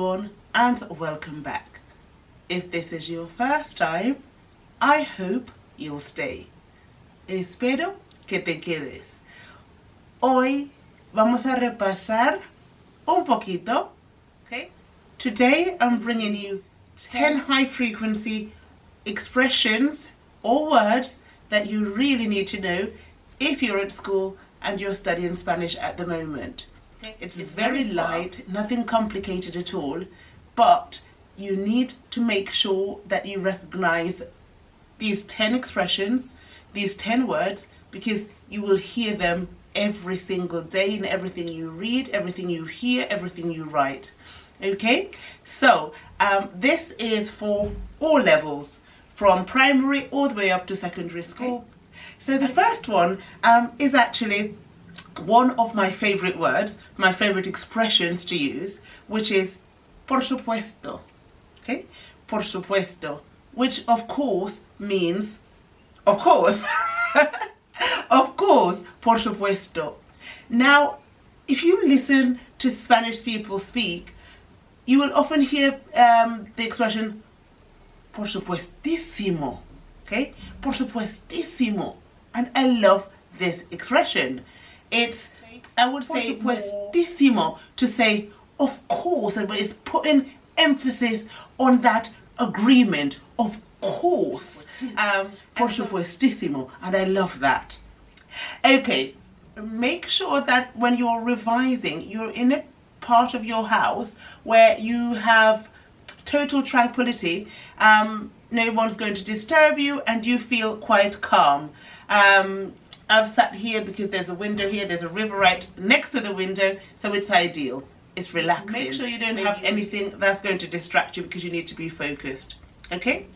everyone, and welcome back. If this is your first time, I hope you'll stay. Espero que te quedes. Hoy vamos a repasar un poquito, okay? Today I'm bringing you 10 high frequency expressions or words that you really need to know if you're at school and you're studying Spanish at the moment. It's very light, nothing complicated at all, but you need to make sure that you recognize these 10 expressions, these 10 words, because you will hear them every single day in everything you read, everything you hear, everything you write. Okay, so this is for all levels, from primary all the way up to secondary school. So the first one is actually one of my favorite words, my favorite expressions to use, which is por supuesto. Okay, por supuesto, which of course means, of course, of course, por supuesto. Now, if you listen to Spanish people speak, you will often hear the expression por supuestísimo. Okay, por supuestísimo, and I love this expression. It's, I would say, supuestísimo, to say of course, but it's putting emphasis on that agreement, of course. Por supuestísimo, and I love that. Okay, make sure that when you're revising, you're in a part of your house where you have total tranquility. No one's going to disturb you and you feel quite calm. I've sat here because there's a window here, there's a river right next to the window, so it's ideal. It's relaxing. Make sure you don't have anything that's going to distract you because you need to be focused. Okay?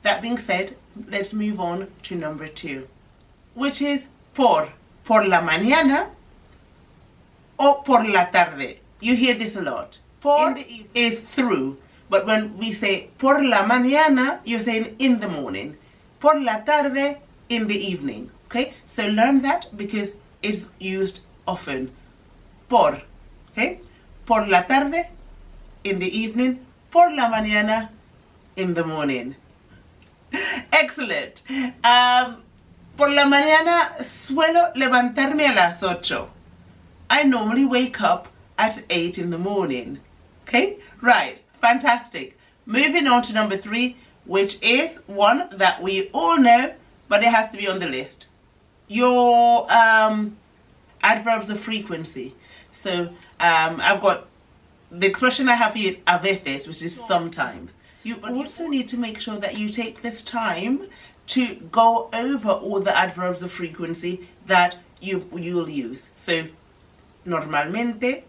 That being said, let's move on to number 2, which is por la mañana or por la tarde. You hear this a lot. Por is through, but when we say por la mañana, you're saying in the morning. Por la tarde, in the evening. Okay, so learn that because it's used often. Por, okay? Por la tarde, in the evening. Por la mañana, in the morning. Excellent. Por la mañana suelo levantarme a las 8. I normally wake up at 8 in the morning. Okay, right, fantastic. Moving on to number 3, which is one that we all know, but it has to be on the list. Your adverbs of frequency. So I've got, the expression I have here is a veces, which is sometimes. You also need to make sure that you take this time to go over all the adverbs of frequency that you'll use. So normalmente,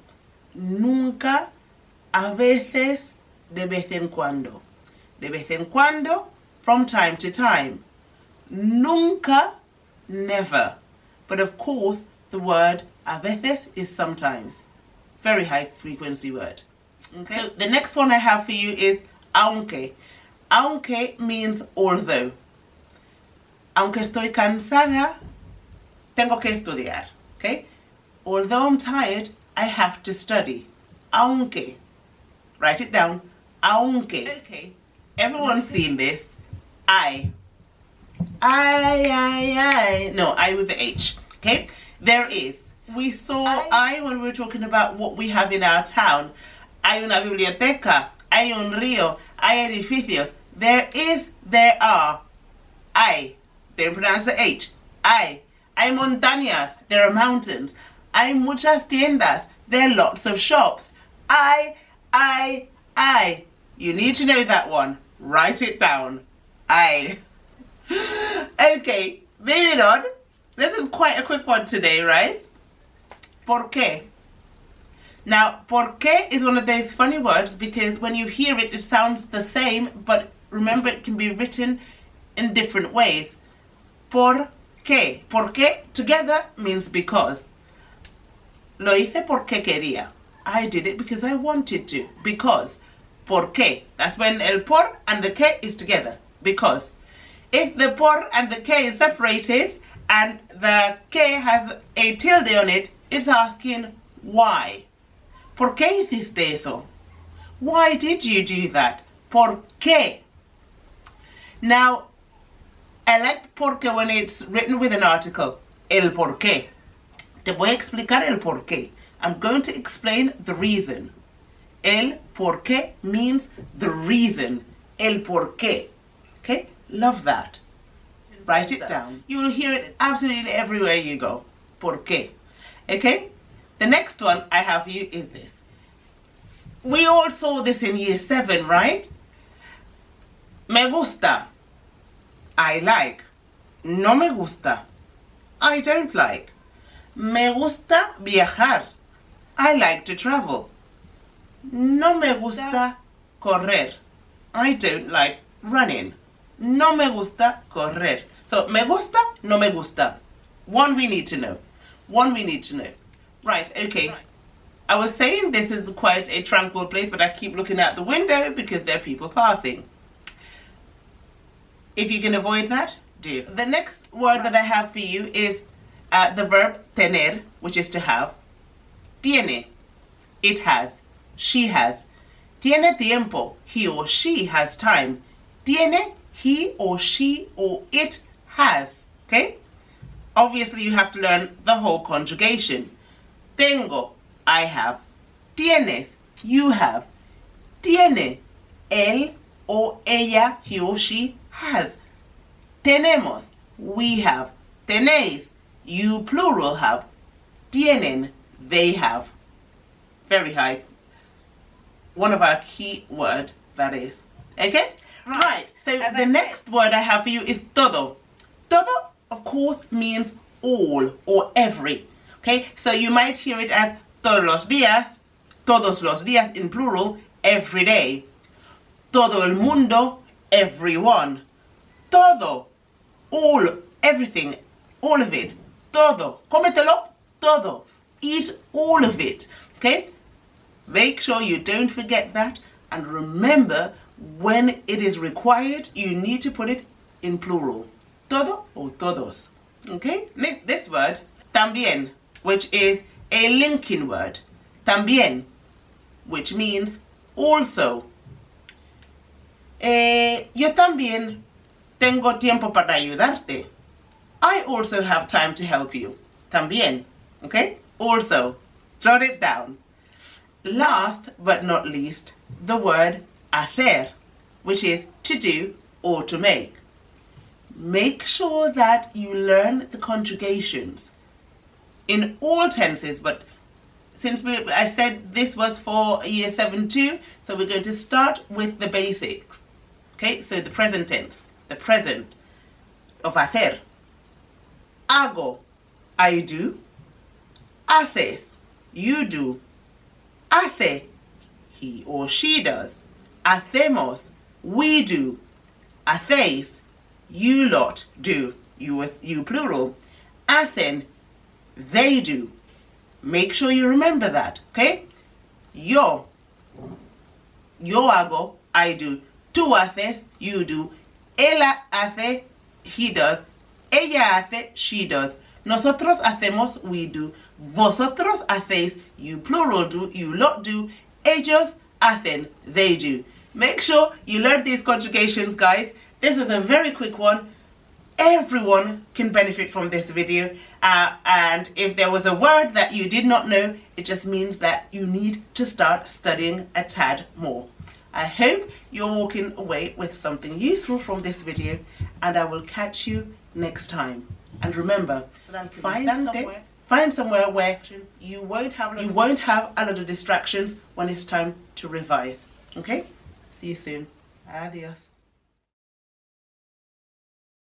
nunca, a veces, de vez en cuando. De vez en cuando, from time to time. Nunca, never. But of course, the word a veces is sometimes. Very high frequency word. Okay. So the next one I have for you is aunque. Aunque means although. Aunque estoy cansada, tengo que estudiar. Okay? Although I'm tired, I have to study. Aunque. Write it down. Aunque. Okay. Everyone's seen this. I. No, I with the H. Okay? There is. We saw I when we were talking about what we have in our town. Hay una biblioteca. Hay un río. Hay edificios. There is, there are. Hay. Don't pronounce the H. Hay. Hay montañas. There are mountains. Hay muchas tiendas. There are lots of shops. I. You need to know that one. Write it down. I. Okay, moving on. This is quite a quick one today, right? ¿Por qué? Now, ¿por qué is one of those funny words because when you hear it, it sounds the same, but remember it can be written in different ways. ¿Por qué? ¿Por qué together means because. Lo hice porque quería. I did it because I wanted to. Because. ¿Por qué? That's when el por and the que is together. Because. If the por and the que is separated and the que has a tilde on it, it's asking why. ¿Por qué hiciste eso? Why did you do that? ¿Por qué? Now, I like por qué when it's written with an article. El por qué. Te voy a explicar el por qué. I'm going to explain the reason. El por qué means the reason. El por qué. Okay? Love that. Write it down. You will hear it absolutely everywhere you go. ¿Por qué? Okay? The next one I have for you is this. We all saw this in year 7, right? Me gusta. I like. No me gusta. I don't like. Me gusta viajar. I like to travel. No me gusta correr. I don't like running. No me gusta correr. So, me gusta, no me gusta. One we need to know. One we need to know. Right, okay. I was saying this is quite a tranquil place, but I keep looking out the window because there are people passing. If you can avoid that, do. The next word that I have for you is the verb tener, which is to have. Tiene, it has, she has. Tiene tiempo, he or she has time. Tiene, he or she or it has. Okay? Obviously, you have to learn the whole conjugation. Tengo, I have. Tienes, you have. Tiene, él or ella, he or she has. Tenemos, we have. Tenéis, you plural have. Tienen, they have. Very high. One of our key word, that is. Okay? Right. So the next word I have for you is todo. Todo, of course, means all or every. Okay? So you might hear it as todos los días in plural, every day. Todo el mundo, everyone. Todo, all, everything, all of it. Todo. Cómetelo, todo. Eat all of it. Okay? Make sure you don't forget that, and remember, when it is required, you need to put it in plural. Todo or todos. Okay? This word, también, which is a linking word. También, which means also. Yo también tengo tiempo para ayudarte. I also have time to help you. También. Okay? Also. Jot it down. Last but not least, the word hacer, which is to do or to make. Make sure that you learn the conjugations in all tenses, but since I said this was for year 7 too, so we're going to start with the basics. Okay, so the present tense, the present of hacer. Hago, I do. Haces, you do. Hace, he or she does. Hacemos, we do. Hacéis, you lot do. You plural. Hacen, they do. Make sure you remember that, okay? Yo hago, I do. Tú haces, you do. Él hace, he does. Ella hace, she does. Nosotros hacemos, we do. Vosotros hacéis, you plural do, you lot do. Ellos hacen, they do. Make sure you learn these conjugations, guys. This was a very quick one. Everyone can benefit from this video, and if there was a word that you did not know, it just means that you need to start studying a tad more. I hope you're walking away with something useful from this video, and I will catch you next time. And remember, find somewhere where you won't have a lot of distractions when it's time to revise. Okay? See you soon. Adios.